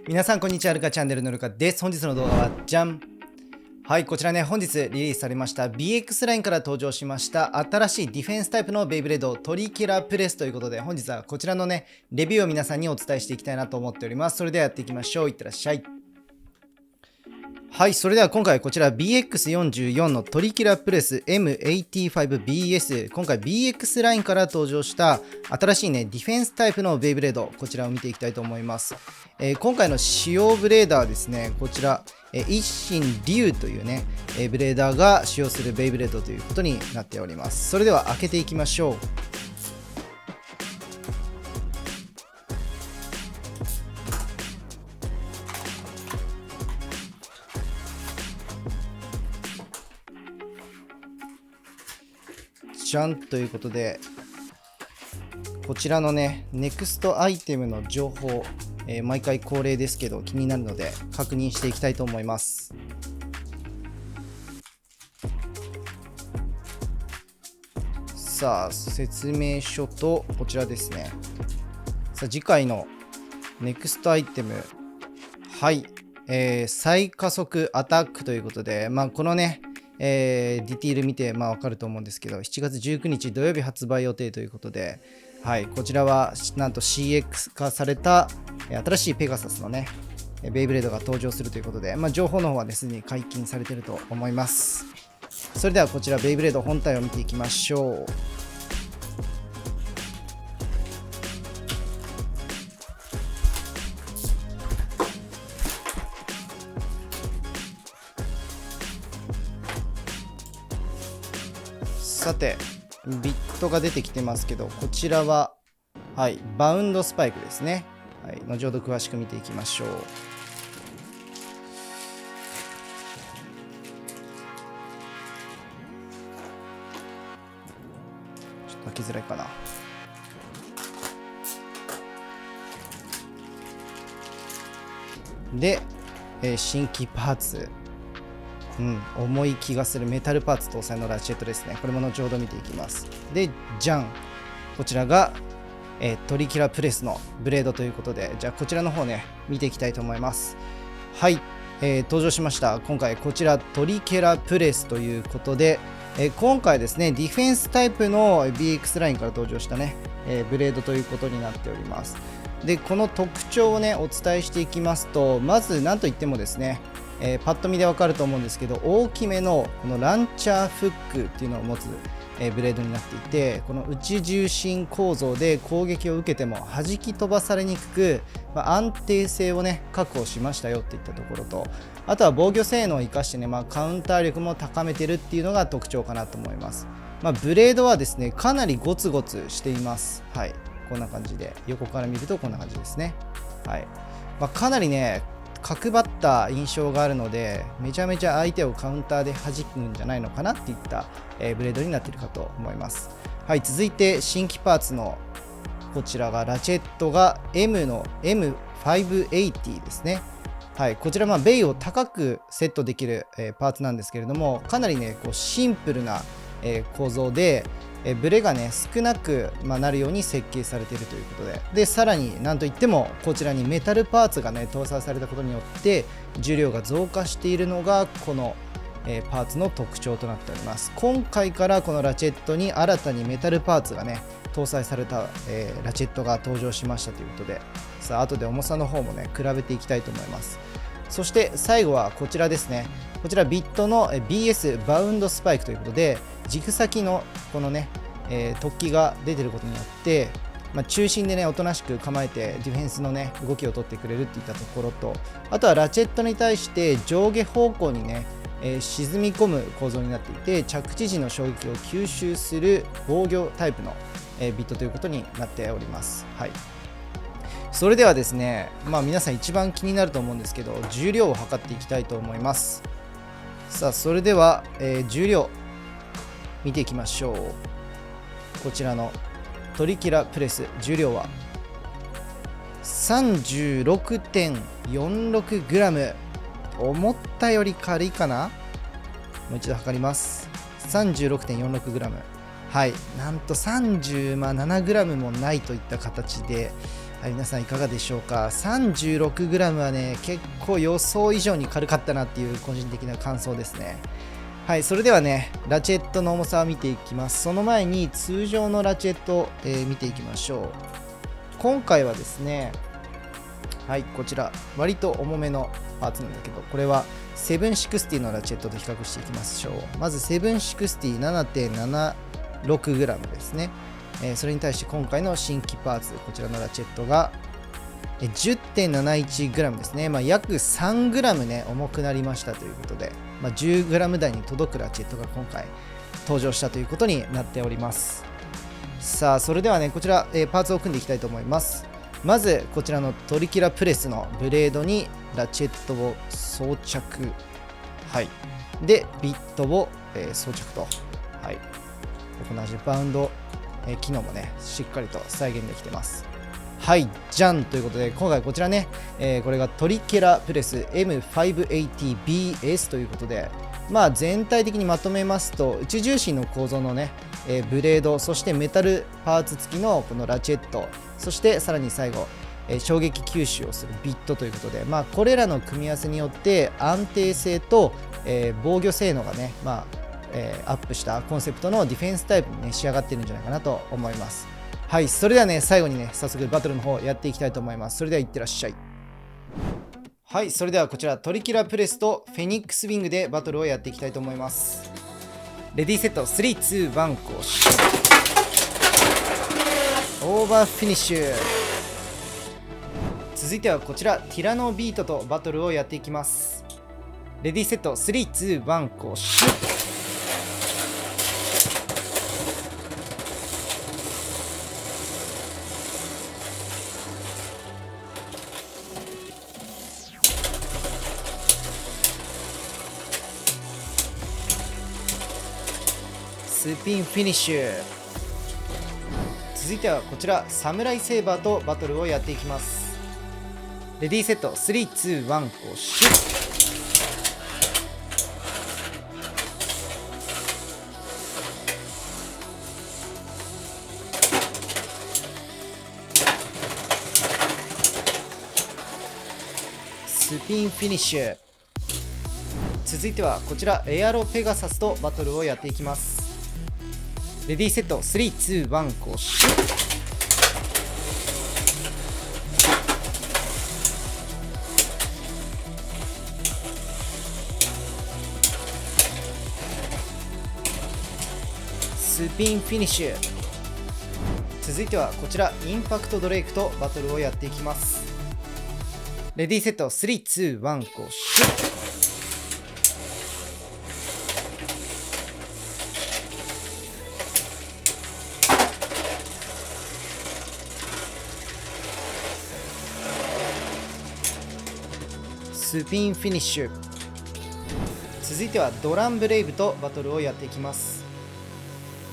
皆さんこんにちは、ルカチャンネルのルカです。本日の動画はじゃん。はい、こちらね、本日リリースされました BX ラインから登場しました新しいディフェンスタイプのベイブレードトリキラプレスということで、本日はこちらのね、レビューを皆さんにお伝えしていきたいなと思っております。それではやっていきましょう。いってらっしゃい。はい、それでは今回こちら BX44 のトリキラプレス M85BS、 今回 BX ラインから登場した新しいねディフェンスタイプのベイブレード、こちらを見ていきたいと思います。今回の使用ブレーダーはですね、こちら一心龍というねブレーダーが使用するベイブレードということになっております。それでは開けていきましょう。じゃんということで、こちらのねネクストアイテムの情報、毎回恒例ですけど気になるので確認していきたいと思います。さあ説明書とこちらですね。さあ次回のネクストアイテム、はい、再加速アタックということで、このねディティール見て分かると思うんですけど、7月19日土曜日発売予定ということで、はい、こちらはなんと CX 化された新しいペガサスのねベイブレードが登場するということで、情報の方はすでに解禁されていると思います。それではこちらベイブレード本体を見ていきましょう。さてビットが出てきてますけど、こちらは、はい、バウンドスパイクですね。はい、後ほど詳しく見ていきましょう。ちょっと開きづらいかな。で、新規パーツ、重い気がするメタルパーツ搭載のラチェットですね。これも後ほど見ていきます。で、じゃん、こちらが、トリキラプレスのブレードということで、じゃあこちらの方ね見ていきたいと思います。はい、登場しました。今回こちらトリケラプレスということで、今回ですねディフェンスタイプの BX ラインから登場したね、ブレードということになっております。でこの特徴をねお伝えしていきますと、まず何といってもですね、パッと見でわかると思うんですけど、大きめのこのランチャーフックっていうのを持つブレードになっていて、この内重心構造で攻撃を受けても弾き飛ばされにくく、安定性をね確保しましたよっていったところと、あとは防御性能を生かしてね、カウンター力も高めてるっていうのが特徴かなと思います。ブレードはですねかなりゴツゴツしています。はい、こんな感じで横から見るとこんな感じですね。はい、かなりね角張った印象があるので、めちゃめちゃ相手をカウンターで弾くんじゃないのかなっていった、ブレードになっているかと思います。はい、続いて新規パーツのこちらがラチェットが M の M580 ですね。はい、こちらベイを高くセットできる、パーツなんですけれども、かなりねこうシンプルな、構造でブレがね少なく、なるように設計されているということで、さらになんといってもこちらにメタルパーツがね搭載されたことによって重量が増加しているのがこの、パーツの特徴となっております。今回からこのラチェットに新たにメタルパーツがね搭載された、ラチェットが登場しましたということで、さあ後で重さの方もね比べていきたいと思います。そして最後はこちらですね。こちらビットの BS バウンドスパイクということで、軸先のこのね、突起が出てることによって、中心でねおとなしく構えてディフェンスのね動きを取ってくれるっていったところと、あとはラチェットに対して上下方向にね、沈み込む構造になっていて、着地時の衝撃を吸収する防御タイプの、ビットということになっております。はい、それではですね、皆さん一番気になると思うんですけど、重量を測っていきたいと思います。さあそれでは、重量見ていきましょう。こちらのトリキラプレス、重量は 36.46g。 思ったより軽いかな。もう一度測ります。 36.46g。 はい、なんと 37g もないといった形で、はい、皆さんいかがでしょうか。 36g はね結構予想以上に軽かったなっていう個人的な感想ですね。はい、それではねラチェットの重さを見ていきます。その前に通常のラチェットを、見ていきましょう。今回はですね、はい、こちら割と重めのパーツなんだけど、これは760のラチェットと比較していきましょう。まず 760 7.76g ですね。それに対して今回の新規パーツ、こちらのラチェットが 10.71g ですね。約 3g ね重くなりましたということで、10g 台に届くラチェットが今回登場したということになっております。さあそれではねこちら、パーツを組んでいきたいと思います。まずこちらのトリキュラプレスのブレードにラチェットを装着、はい、でビットを、装着と、はい、同じバウンド、機能もねしっかりと再現できてます。はい、じゃんということで今回こちらね、これがトリケラプレス M580BS ということで、全体的にまとめますと内重心の構造のね、ブレード、そしてメタルパーツ付きのこのラチェット、そしてさらに最後、衝撃吸収をするビットということで、これらの組み合わせによって安定性と、防御性能がね、アップしたコンセプトのディフェンスタイプに、ね、仕上がってるんじゃないかなと思います。はい、それではね最後にね早速バトルの方やっていきたいと思います。それではいってらっしゃい。はい、それではこちらトリキュラプレスとフェニックスウィングでバトルをやっていきたいと思います。レディーセット3、2、1、ゴーシュオーバーフィニッシュ。続いてはこちらティラノビートとバトルをやっていきます。レディーセット3、2、1、ゴーシュ。スピンフィニッシュ。続いてはこちらサムライセーバーとバトルをやっていきます。レディーセット3、2、1、ゴーシュ。スピンフィニッシュ。続いてはこちらエアロペガサスとバトルをやっていきます。レディーセット3、2、1、ゴーシュ。スピンフィニッシュ。続いてはこちらインパクトドレイクとバトルをやっていきます。レディーセット3、2、1、ゴーシュ。スピンフィニッシュ。続いてはドランブレイブとバトルをやっていきます。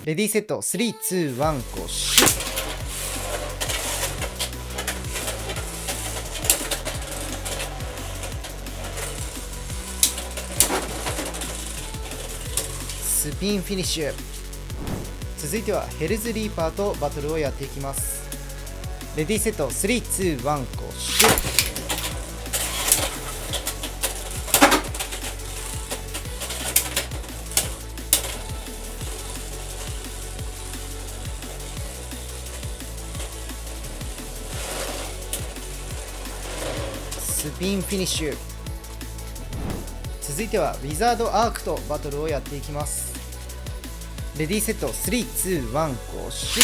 レディーセット3、2、1、ゴーシュ。スピンフィニッシュ。続いてはヘルズリーパーとバトルをやっていきます。レディーセット3、2、1、ゴーシュ。スピンフィニッシュ。続いてはウィザードアークとバトルをやっていきます。レディーセット3、2、1、ゴーシュ。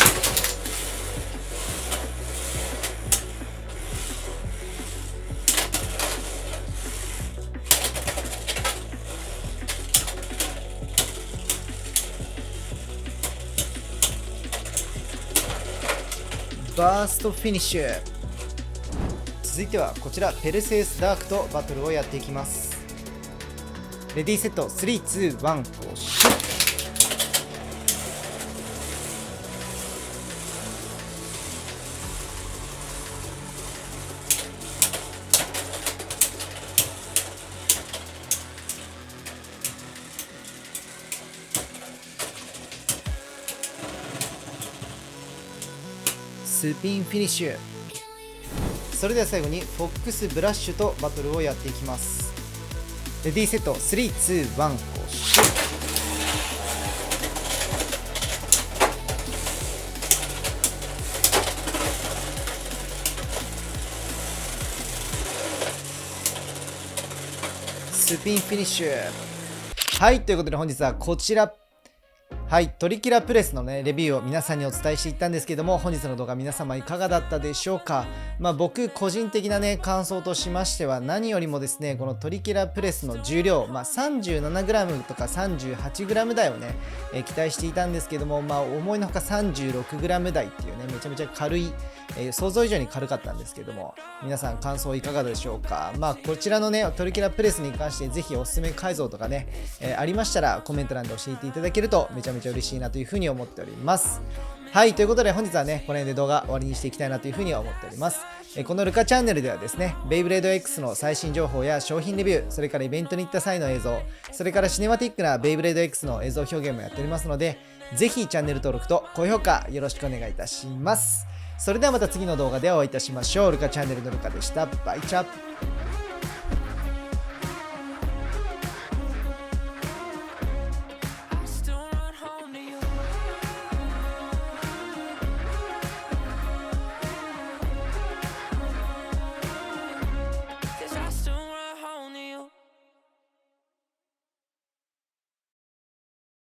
バーストフィニッシュ。続いてはこちらペルセウスダークとバトルをやっていきます。レディーセット3、2、1、ゴーシュ。スピンフィニッシュ。それでは最後にフォックスブラッシュとバトルをやっていきます。レディーセット、3、2、1、ゴシュッ。スピンフィニッシュ。はい、ということで本日はこちら、はい、トリキラプレスのね、レビューを皆さんにお伝えしていったんですけども、本日の動画皆様いかがだったでしょうか。僕個人的なね、感想としましては、何よりもですね、このトリキラプレスの重量、37g とか 38g 台をね、期待していたんですけども、思いのほか 36g 台っていうね、めちゃめちゃ軽い、想像以上に軽かったんですけども、皆さん感想いかがでしょうか。こちらのね、トリキラプレスに関してぜひおすすめ改造とかね、ありましたらコメント欄で教えていただけるとめちゃめちゃ嬉しいなというふうに思っております。はい、ということで本日はね、この辺で動画終わりにしていきたいなというふうに思っております。このルカチャンネルではですね、ベイブレード X の最新情報や商品レビュー、それからイベントに行った際の映像、それからシネマティックなベイブレード X の映像表現もやっておりますので、ぜひチャンネル登録と高評価よろしくお願いいたします。それではまた次の動画でお会いいたしましょう。ルカチャンネルのルカでした。バイチャ。